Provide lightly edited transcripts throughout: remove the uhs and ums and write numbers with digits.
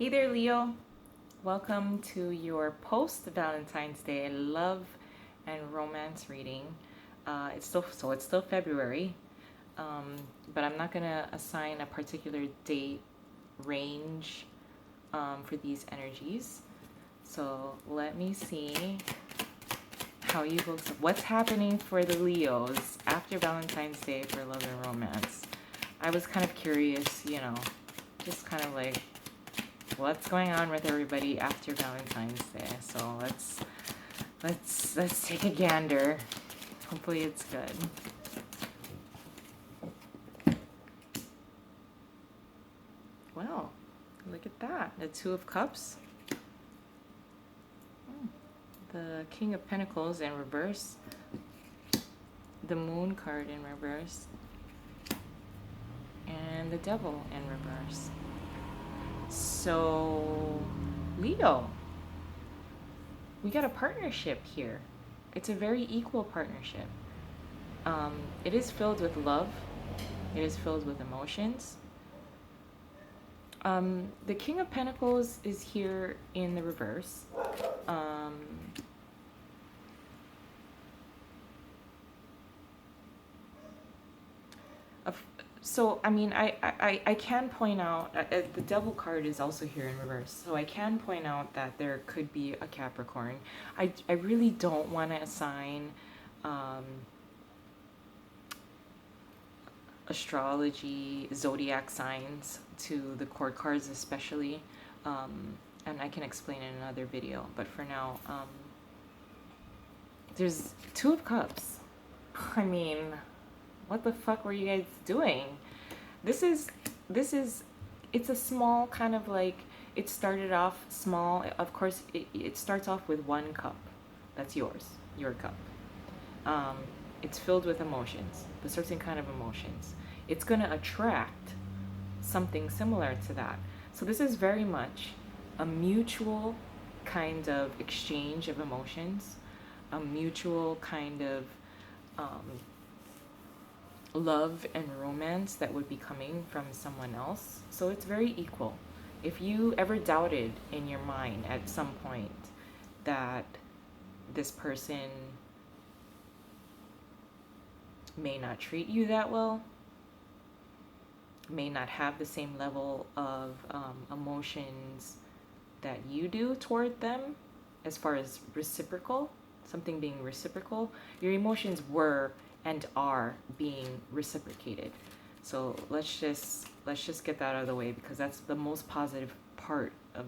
Hey there, Leo. Welcome to your post Valentine's Day love and romance reading. It's still February, but I'm not gonna assign a particular date range for these energies. So let me see how you folks. What's happening for the Leos after Valentine's Day for love and romance? I was kind of curious, just kind of like what's going on with everybody after Valentine's Day. So let's take a gander. Hopefully it's good. Wow, look at that. The Two of Cups. The King of Pentacles in reverse. The Moon card in reverse. And the Devil in reverse. So, Leo, we got a partnership here. It's a very equal partnership. It is filled with love. It is filled with emotions. The King of Pentacles is here in the reverse. So, I mean, I can point out, the Devil card is also here in reverse. So I can point out that there could be a Capricorn. I really don't want to assign astrology, zodiac signs to the court cards especially. And I can explain in another video. But for now, there's Two of Cups. I mean, what the fuck were you guys doing? This is it's a small kind of like, it started off small. Of course, it starts off with one cup. That's yours, your cup. It's filled with emotions, a certain kind of emotions. It's going to attract something similar to that. So this is very much a mutual kind of exchange of emotions, a mutual kind of love and romance that would be coming from someone else. So it's very equal. If you ever doubted in your mind at some point that this person may not treat you that well, may not have the same level of emotions that you do toward them, as far as reciprocal, something being reciprocal, your emotions were and are being reciprocated. So let's just get that out of the way, because that's the most positive part of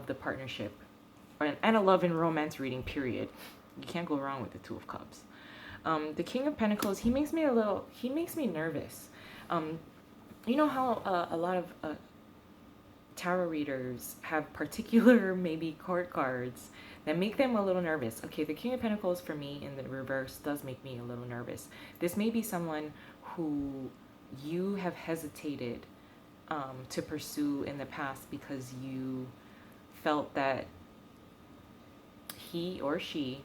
the partnership, and a love and romance reading, period. You can't go wrong with the Two of Cups. The King of Pentacles, he makes me nervous. You know how a lot of tarot readers have particular maybe court cards that make them a little nervous. Okay, the King of Pentacles for me in the reverse does make me a little nervous. This may be someone who you have hesitated to pursue in the past because you felt that he or she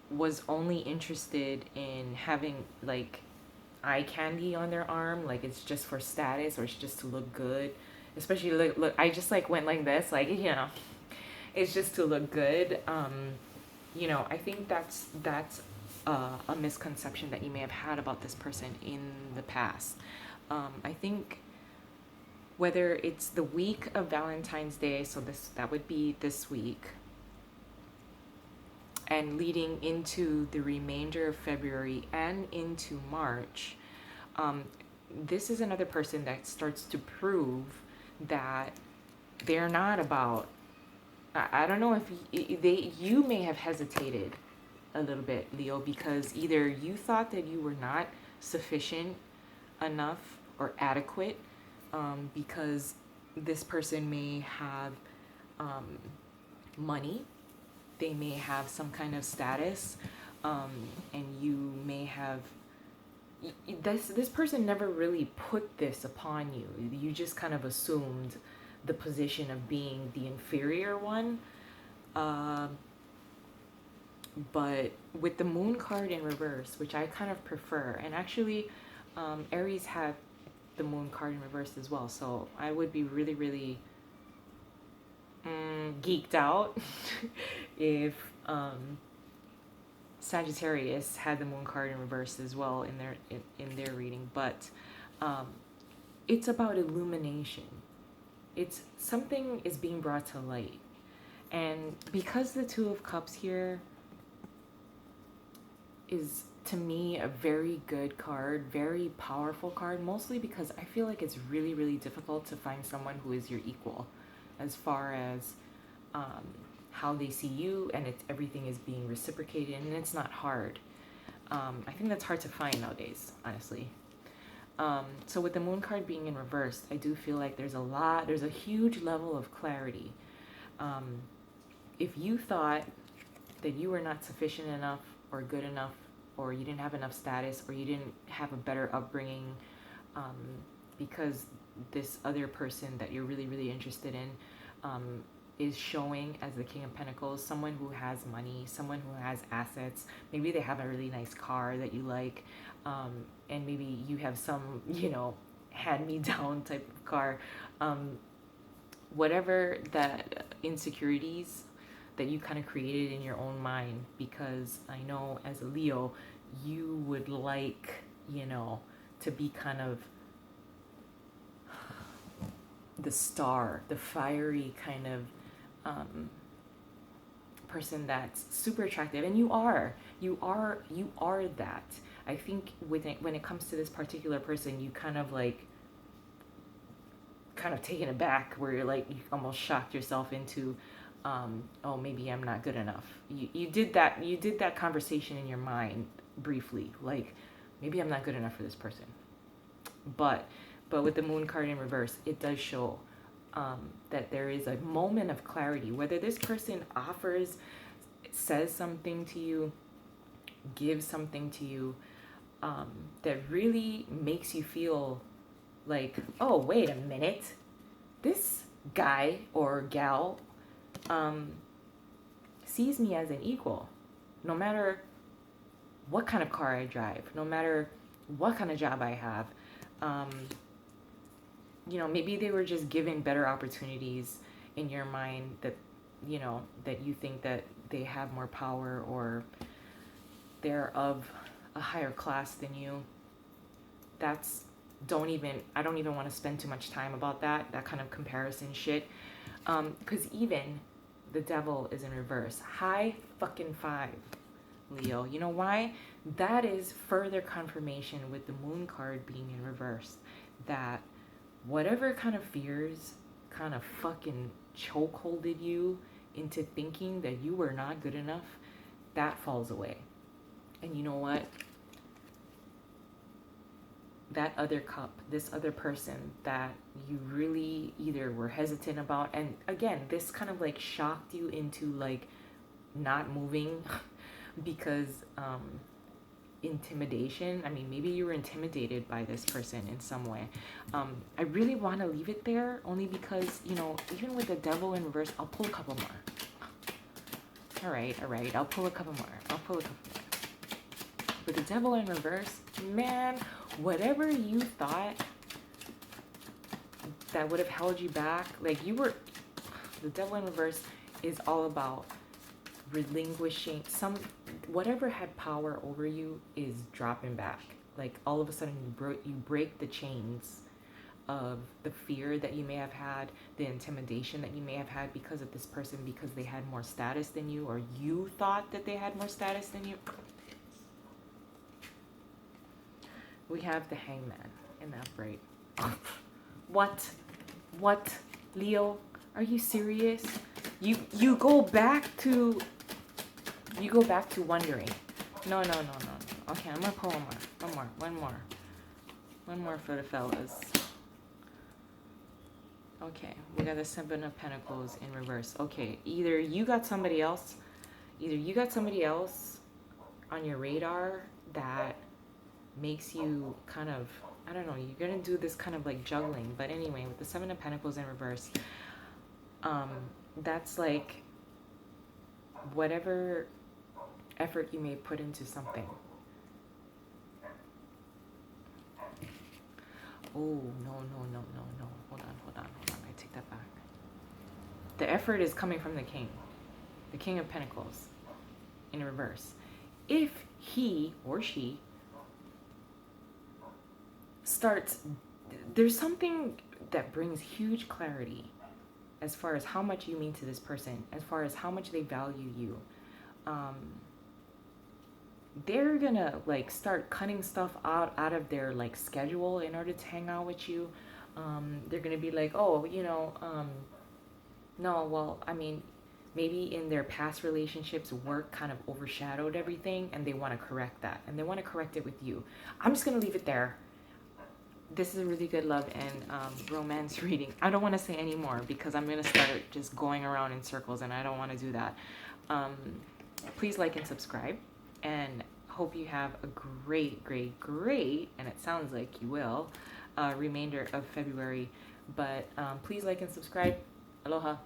was only interested in having like eye candy on their arm, like it's just for status, or it's just to look good. Especially look, I just like went like this, like, it's just to look good. I think that's a misconception that you may have had about this person in the past. I think whether it's the week of Valentine's Day, so that would be this week, and leading into the remainder of February and into March, this is another person that starts to prove that they're not about, I don't know if you may have hesitated a little bit, Leo, because either you thought that you were not sufficient enough or adequate, because this person may have money, they may have some kind of status, and you may have, this person never really put this upon you. You just kind of assumed the position of being the inferior one. But with the Moon card in reverse, which I kind of prefer, and actually Aries had the Moon card in reverse as well. So I would be really, really geeked out if Sagittarius had the Moon card in reverse as well in their reading. But it's about illumination. It's something is being brought to light. And because the Two of Cups here is, to me, a very good card, very powerful card, mostly because I feel like it's really, really difficult to find someone who is your equal as far as how they see you, and everything is being reciprocated, and it's not hard. I think that's hard to find nowadays, honestly. So with the Moon card being in reverse, I do feel like there's a huge level of clarity. If you thought that you were not sufficient enough or good enough, or you didn't have enough status, or you didn't have a better upbringing, because this other person that you're really, really interested in is showing as the King of Pentacles, someone who has money, someone who has assets. Maybe they have a really nice car that you like, and maybe you have some, hand-me-down type of car. Whatever that insecurities that you kind of created in your own mind, because I know as a Leo, you would like, to be kind of the star, the fiery kind of person that's super attractive, and you are that. I think when it comes to this particular person, you kind of taken aback, where you're like, you almost shocked yourself into, oh, maybe I'm not good enough. You did that conversation in your mind briefly, like, maybe I'm not good enough for this person. But with the Moon card in reverse, it does show that there is a moment of clarity, whether this person says something to you, gives something to you, that really makes you feel like, oh, wait a minute, this guy or gal sees me as an equal, no matter what kind of car I drive, no matter what kind of job I have. Maybe they were just given better opportunities in your mind, that you think that they have more power, or they're of a higher class than you. I don't even want to spend too much time about that kind of comparison shit. Because even the Devil is in reverse. High fucking five, Leo. You know why? That is further confirmation with the Moon card being in reverse, that whatever kind of fears kind of fucking chokeholded you into thinking that you were not good enough, that falls away. And you know what? That other cup, this other person that you really either were hesitant about, and again, this kind of shocked you into not moving because intimidation. I mean, maybe you were intimidated by this person in some way. I really want to leave it there, only because, even with the Devil in reverse, I'll pull a couple more. All right, I'll pull a couple more. With the Devil in reverse, man, whatever you thought that would have held you back, the Devil in reverse is all about relinquishing whatever had power over you is dropping back. All of a sudden you break the chains of the fear that you may have had, the intimidation that you may have had because of this person, because they had more status than you, or you thought that they had more status than you. We have the Hangman in that braid. What, Leo? Are you serious? You go back to wondering. No. Okay, I'm gonna pull one more for the fellas. Okay, we got the Seven of Pentacles in reverse. Okay, either you got somebody else on your radar that makes you kind of, I don't know, you're gonna do this kind of juggling. But anyway, with the Seven of Pentacles in reverse, that's whatever effort you may put into something. Oh, no, no, no, no, no. Hold on, hold on, hold on. I take that back. The effort is coming from the King of Pentacles in reverse. If he or she starts, there's something that brings huge clarity as far as how much you mean to this person, as far as how much they value you. They're gonna like start cutting stuff out of their like schedule in order to hang out with you. They're gonna be like, oh, no, well, I mean, maybe in their past relationships, work kind of overshadowed everything, and they want to correct that, and they want to correct it with you. I'm just gonna leave it there. This is a really good love and romance reading. I don't want to say any more because I'm gonna start just going around in circles, and I don't want to do that. Please like and subscribe, and hope you have a great, and it sounds like you will, remainder of February. But please like and subscribe. Aloha.